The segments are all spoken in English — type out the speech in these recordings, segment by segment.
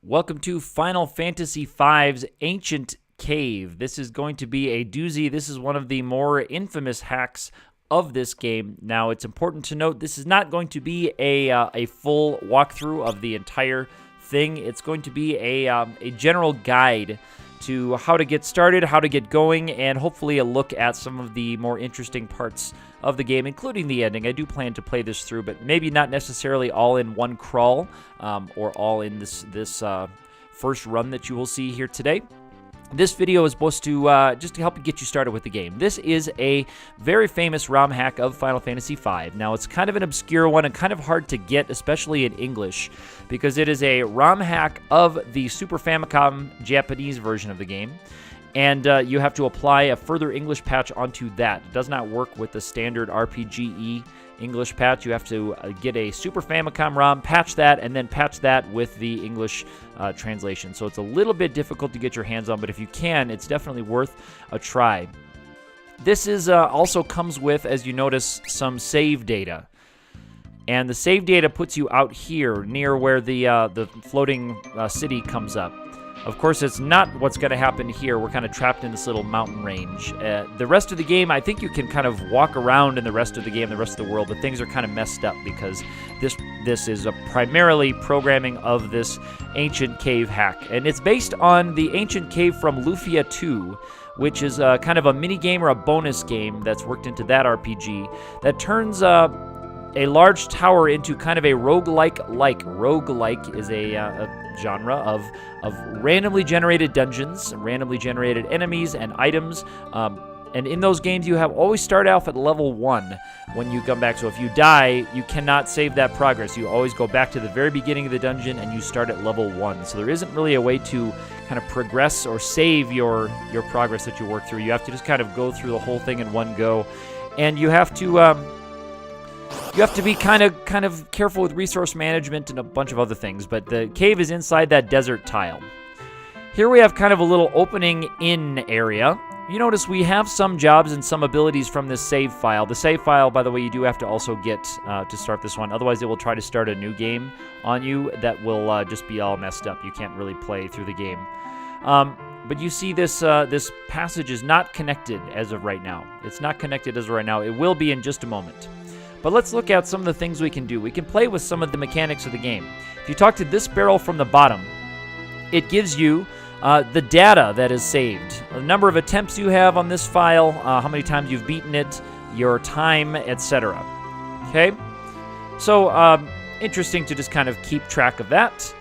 Welcome to Final Fantasy V's Ancient Cave. This is going to be a doozy. This is one of the more infamous hacks of this game. Now, it's important to note this is not going to be a full walkthrough of the entire thing. It's going to be a general guide to how to get started, how to get going, and hopefully a look at some of the more interesting parts of the game, including the ending. I do plan to play this through, but maybe not necessarily all in one crawl or all in this first run that you will see here today. This video is supposed to just to help get you started with the game. This is a very famous ROM hack of Final Fantasy V. Now, it's kind of an obscure one and kind of hard to get, especially in English, because it is a ROM hack of the Super Famicom Japanese version of the game. And you have to apply a further English patch onto that. It does not work with the standard RPGE English patch. You have to get a Super Famicom ROM, patch that, and then patch that with the English translation. So it's a little bit difficult to get your hands on, but if you can, it's definitely worth a try. This is also comes with, as you notice, some save data. And the save data puts you out here near where the floating city comes up. Of course, it's not what's going to happen here. We're kind of trapped in this little mountain range. The rest of the game, I think you can kind of walk around in the rest of the game, the rest of the world, but things are kind of messed up because this is primarily programming of this Ancient Cave hack. And it's based on the Ancient Cave from Lufia 2, which is kind of a mini game or a bonus game that's worked into that RPG that turns a large tower into kind of a roguelike. Roguelike is a genre of randomly generated dungeons, randomly generated enemies and items. And in those games, you have always start off at level 1 when you come back. So if you die, you cannot save that progress. You always go back to the very beginning of the dungeon and you start at level 1. So there isn't really a way to kind of progress or save your progress that you work through. You have to just kind of go through the whole thing in one go. And you have to be kind of careful with resource management and a bunch of other things, but the cave is inside that desert tile. Here we have kind of a little opening in area. You notice we have some jobs and some abilities from this save file. The save file, by the way, you do have to also get to start this one. Otherwise, it will try to start a new game on you that will just be all messed up. You can't really play through the game. But you see this passage is not connected as of right now. It's not connected as of right now. It will be in just a moment. But let's look at some of the things we can do. We can play with some of the mechanics of the game. If you talk to this barrel from the bottom, it gives you the data that is saved. The number of attempts you have on this file, how many times you've beaten it, your time, etc. Okay? So, interesting to just kind of keep track of that.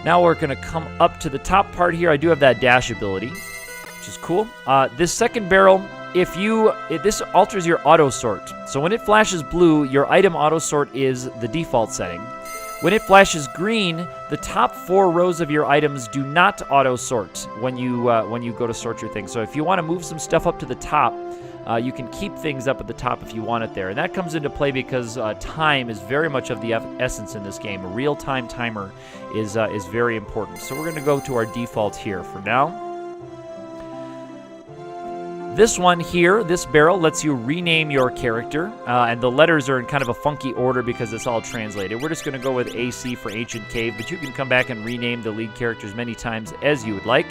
Now we're going to come up to the top part here. I do have that dash ability, which is cool. This second barrel, this alters your auto sort. So when it flashes blue, your item auto sort is the default setting. When it flashes green, the top 4 rows of your items do not auto sort when you go to sort your things. So if you want to move some stuff up to the top, you can keep things up at the top if you want it there. And that comes into play because time is very much of the essence in this game. A real-time timer is very important. So we're going to go to our default here for now. This one here, this barrel, lets you rename your character, and the letters are in kind of a funky order because it's all translated. We're just going to go with AC for Ancient Cave, but you can come back and rename the lead characters many times as you would like.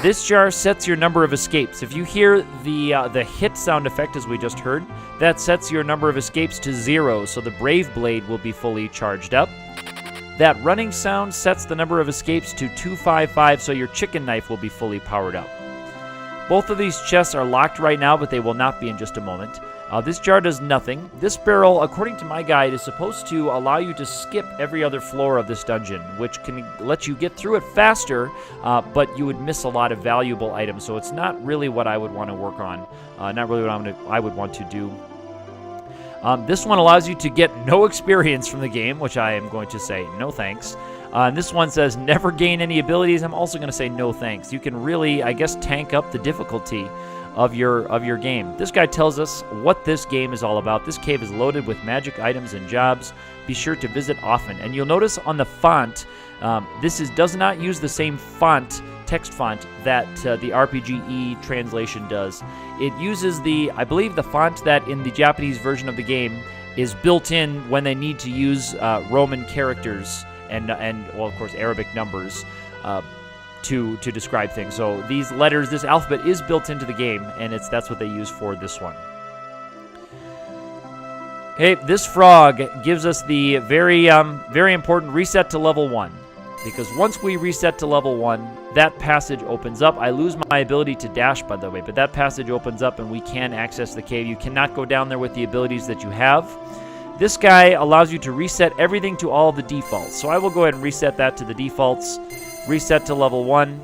This jar sets your number of escapes. If you hear the hit sound effect as we just heard, that sets your number of escapes to 0, so the Brave Blade will be fully charged up. That running sound sets the number of escapes to 255, so your chicken knife will be fully powered up. Both of these chests are locked right now, but they will not be in just a moment. This jar does nothing. This barrel, according to my guide, is supposed to allow you to skip every other floor of this dungeon, which can let you get through it faster, but you would miss a lot of valuable items. So it's not really what I would want to work on, not really what I would want to do. This one allows you to get no experience from the game, which I am going to say no thanks. And this one says never gain any abilities. I'm also going to say no thanks. You can really, I guess, tank up the difficulty of your game. This guy tells us what this game is all about. This cave is loaded with magic items and jobs. Be sure to visit often. And you'll notice on the font, does not use the same text font that the RPGE translation does. It uses I believe the font that in the Japanese version of the game is built in when they need to use Roman characters and well, of course, Arabic numbers to describe things. So these letters, this alphabet is built into the game, and that's what they use for this one. Okay, this frog gives us the very important reset to level 1. Because once we reset to level 1, that passage opens up. I lose my ability to dash, by the way, but that passage opens up and we can access the cave. You cannot go down there with the abilities that you have. This guy allows you to reset everything to all of the defaults. So I will go ahead and reset that to the defaults. Reset to level 1.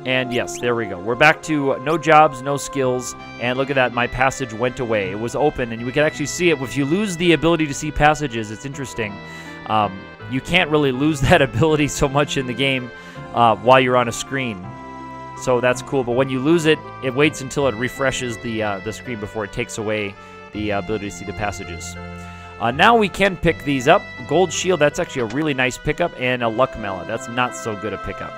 And yes, there we go. We're back to no jobs, no skills, and look at that, my passage went away. It was open, and we can actually see it. If you lose the ability to see passages, it's interesting. You can't really lose that ability so much in the game while you're on a screen. So that's cool, but when you lose it, it waits until it refreshes the screen before it takes away the ability to see the passages. Now we can pick these up. Gold Shield, that's actually a really nice pickup, and a Luck Mallet. That's not so good a pickup.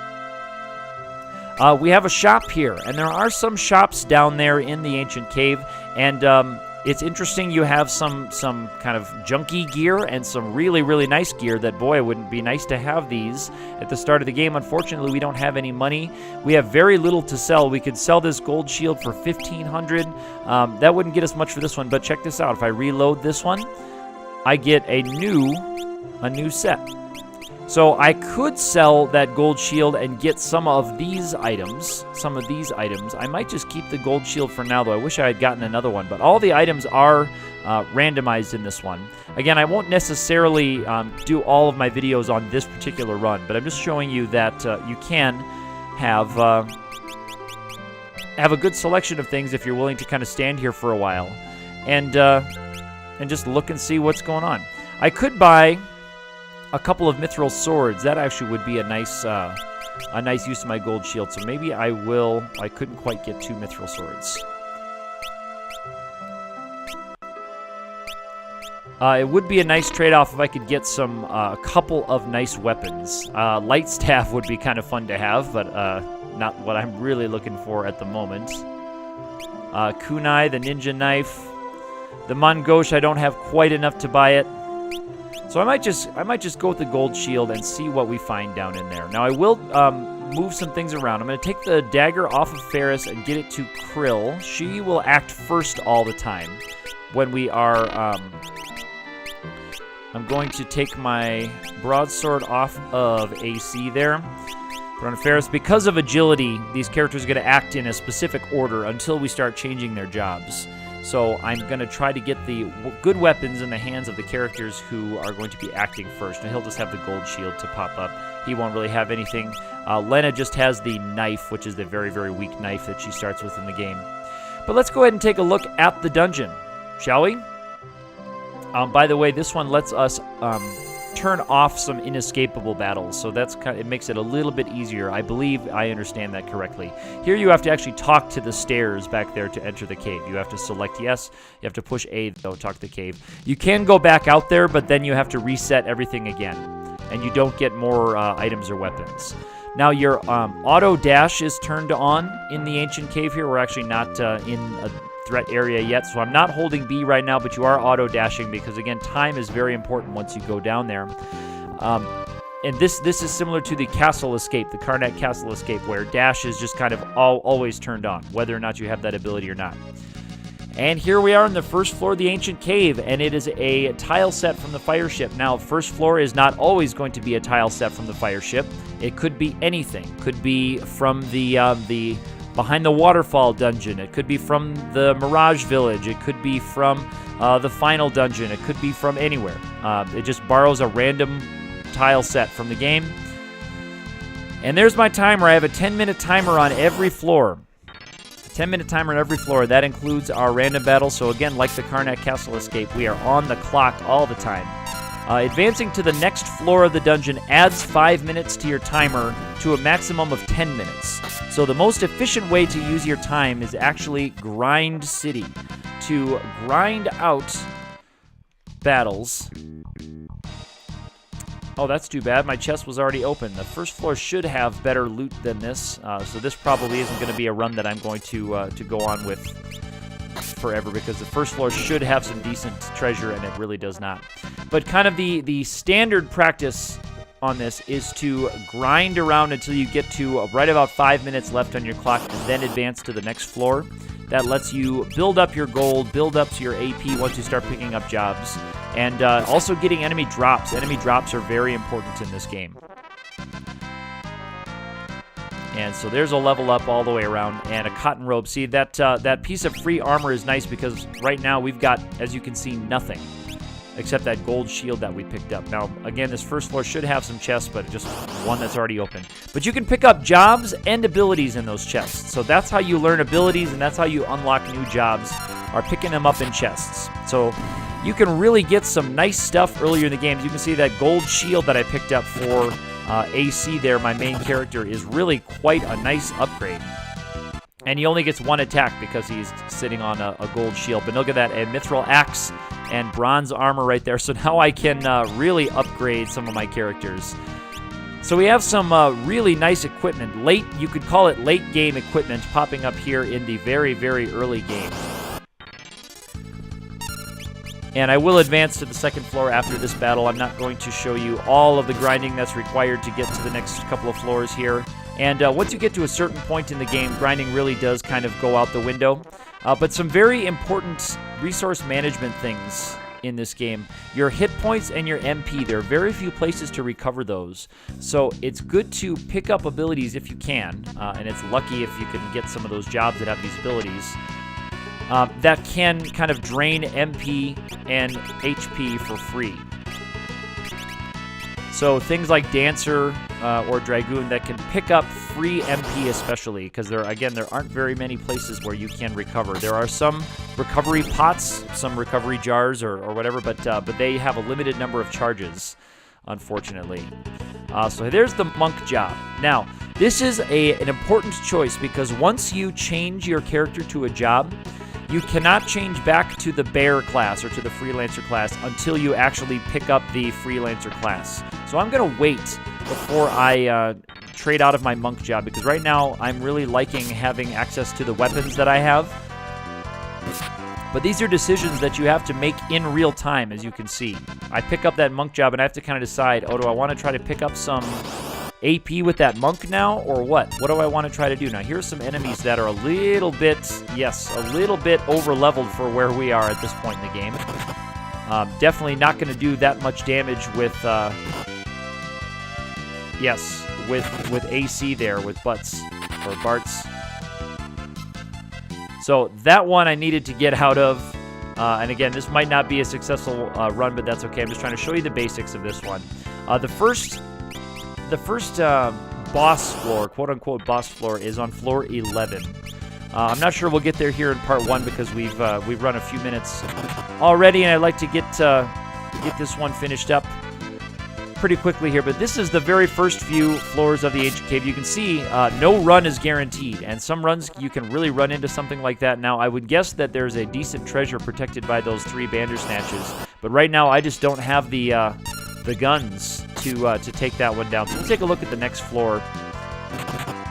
We have a shop here, and there are some shops down there in the Ancient Cave, and it's interesting. You have some kind of junky gear and some really, really nice gear that, boy, it wouldn't be nice to have these at the start of the game. Unfortunately, we don't have any money. We have very little to sell. We could sell this gold shield for $1,500. That wouldn't get us much for this one, but check this out. If I reload this one, I get a new set. So I could sell that gold shield and get some of these items. I might just keep the gold shield for now, though. I wish I had gotten another one. But all the items are randomized in this one. Again, I won't necessarily do all of my videos on this particular run, but I'm just showing you that you can have a good selection of things if you're willing to kind of stand here for a while and just look and see what's going on. I could buy a couple of mithril swords. That actually would be a nice use of my gold shield. So maybe I will. I couldn't quite get 2 mithril swords. It would be a nice trade-off if I could get a couple of nice weapons. Light staff would be kind of fun to have, but not what I'm really looking for at the moment. Kunai, the ninja knife, the Mangosh. I don't have quite enough to buy it. So I might just go with the gold shield and see what we find down in there. Now I will move some things around. I'm going to take the dagger off of Ferris and get it to Krill. She will act first all the time when we are. I'm going to take my broadsword off of AC there. Put on Ferris. Because of agility, these characters are going to act in a specific order until we start changing their jobs. So I'm going to try to get the good weapons in the hands of the characters who are going to be acting first. And he'll just have the gold shield to pop up. He won't really have anything. Lena just has the knife, which is the very, very weak knife that she starts with in the game. But let's go ahead and take a look at the dungeon, shall we? By the way, this one lets us turn off some inescapable battles, so it makes it a little bit easier. I believe I understand that correctly. Here you have to actually talk to the stairs back there to enter the cave. You have to select yes. You have to push A, though, talk to the cave. You can go back out there, but then you have to reset everything again, and you don't get more items or weapons. Now, your auto dash is turned on in the Ancient Cave here. We're actually not in a threat area yet, so I'm not holding B right now, but you are auto dashing because, again, time is very important once you go down there. And this is similar to the Castle Escape, the Karnak Castle Escape, where dash is just kind of always turned on, whether or not you have that ability or not. And here we are on the first floor of the Ancient Cave, and it is a tile set from the fire ship. Now, first floor is not always going to be a tile set from the fire ship. It could be anything. Could be from the Behind the Waterfall dungeon. It could be from the Mirage Village. It could be from the final dungeon. It could be from anywhere. It just borrows a random tile set from the game. And there's my timer. I have a 10-minute timer on every floor. 10-minute timer on every floor. That includes our random battle. So again, like the Karnak Castle Escape, we are on the clock all the time. Advancing to the next floor of the dungeon adds 5 minutes to your timer to a maximum of 10 minutes. So the most efficient way to use your time is actually Grind City. To grind out battles. Oh, that's too bad. My chest was already open. The first floor should have better loot than this. So this probably isn't going to be a run that I'm going to go on with forever, because the first floor should have some decent treasure, and it really does not. But kind of the standard practice on this is to grind around until you get to right about 5 minutes left on your clock and then advance to the next floor. That lets you build up your gold, build up to your AP once you start picking up jobs, and also getting enemy drops. Enemy drops are very important in this game. And so there's a level up all the way around, and a cotton robe. See, that piece of free armor is nice because right now we've got, as you can see, nothing except that gold shield that we picked up. Now, again, this first floor should have some chests, but just one that's already open. But you can pick up jobs and abilities in those chests. So that's how you learn abilities, and that's how you unlock new jobs, are picking them up in chests. So you can really get some nice stuff earlier in the game. As you can see, that gold shield that I picked up for AC there, my main character, is really quite a nice upgrade. And he only gets one attack because he's sitting on a gold shield. But look at that, a mithril axe and bronze armor right there. So now I can really upgrade some of my characters. So we have some really nice equipment. You could call it late game equipment popping up here in the very, very early game. And I will advance to the second floor after this battle. I'm not going to show you all of the grinding that's required to get to the next couple of floors here. And once you get to a certain point in the game, grinding really does kind of go out the window. But some very important resource management things in this game. Your hit points and your MP, there are very few places to recover those. So it's good to pick up abilities if you can. And it's lucky if you can get some of those jobs that have these abilities. That can kind of drain MP and HP for free. So things like Dancer or Dragoon that can pick up free MP especially, because there aren't very many places where you can recover. There are some recovery pots, some recovery jars or whatever, but they have a limited number of charges, unfortunately. So there's the monk job. Now, this is an important choice because once you change your character to a job, you cannot change back to the bear class or to the freelancer class until you actually pick up the freelancer class. So I'm going to wait before I trade out of my monk job because right now I'm really liking having access to the weapons that I have. But these are decisions that you have to make in real time, as you can see. I pick up that monk job and I have to kind of decide, do I want to try to pick up some AP with that monk now, or what? What do I want to try to do? Now, here's some enemies that are a little bit over-leveled for where we are at this point in the game. Definitely not going to do that much damage with, with AC there, with Butts, or Barts. So that one I needed to get out of. And again, this might not be a successful run, but that's okay. I'm just trying to show you the basics of this one. The first boss floor, quote-unquote boss floor, is on floor 11. I'm not sure we'll get there here in part 1 because we've run a few minutes already, and I'd like to get this one finished up pretty quickly here. But this is the very first few floors of the Ancient Cave. You can see no run is guaranteed, and some runs you can really run into something like that. Now, I would guess that there's a decent treasure protected by those 3 Bandersnatches, but right now I just don't have the guns to take that one down. So we'll take a look at the next floor,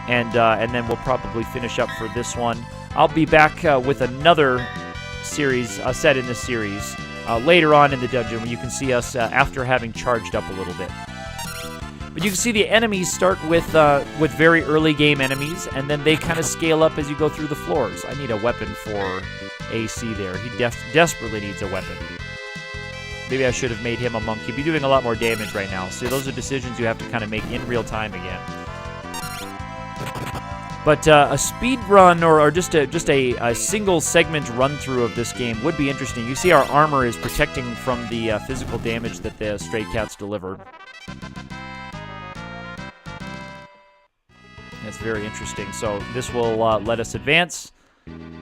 and then we'll probably finish up for this one. I'll be back with another series set in this series later on in the dungeon when you can see us after having charged up a little bit. But you can see the enemies start with very early game enemies, and then they kind of scale up as you go through the floors. I need a weapon for AC there. He desperately needs a weapon. Maybe I should have made him a monk. He'd be doing a lot more damage right now. So those are decisions you have to kind of make in real time again. But a speed run or just a single segment run through of this game would be interesting. You see our armor is protecting from the physical damage that the stray cats deliver. That's very interesting. So this will let us advance.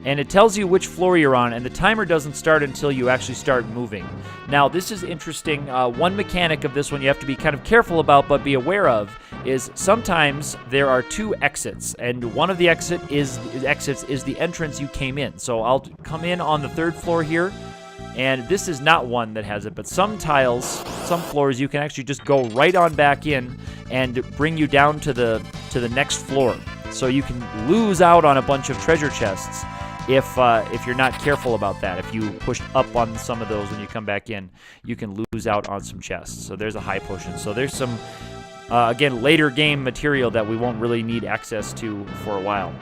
And it tells you which floor you're on, and the timer doesn't start until you actually start moving. Now, this is interesting. One mechanic of this one you have to be kind of careful about but be aware of is sometimes there are 2 exits, and one of the exits is the entrance you came in. So I'll come in on the 3rd floor here, and this is not one that has it, but some tiles, some floors, you can actually just go right on back in and bring you down to the next floor. So you can lose out on a bunch of treasure chests. if you're not careful about that. If you pushed up on some of those when you come back in, you can lose out on some chests. So there's a high potion. So there's some, again, later game material that we won't really need access to for a while.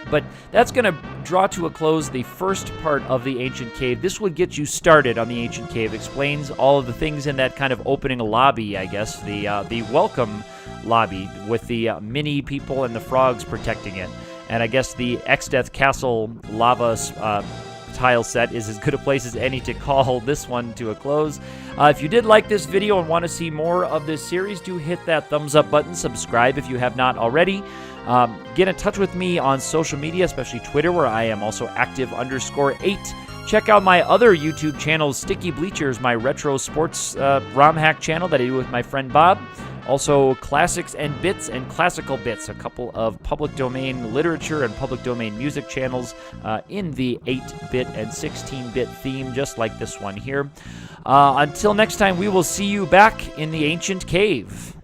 But that's going to draw to a close the first part of the Ancient Cave. This would get you started on the Ancient Cave. Explains all of the things in that kind of opening lobby, I guess, the welcome lobby with the mini people and the frogs protecting it. And I guess the Exdeath Castle lava tile set is as good a place as any to call this one to a close. If you did like this video and want to see more of this series, do hit that thumbs up button. Subscribe if you have not already. Get in touch with me on social media, especially Twitter, where I am also active_8. Check out my other YouTube channels, Sticky Bleachers, my retro sports ROM hack channel that I do with my friend Bob. Also, Classics and Bits and Classical Bits, a couple of public domain literature and public domain music channels in the 8-bit and 16-bit theme, just like this one here. Until next time, we will see you back in the Ancient Cave.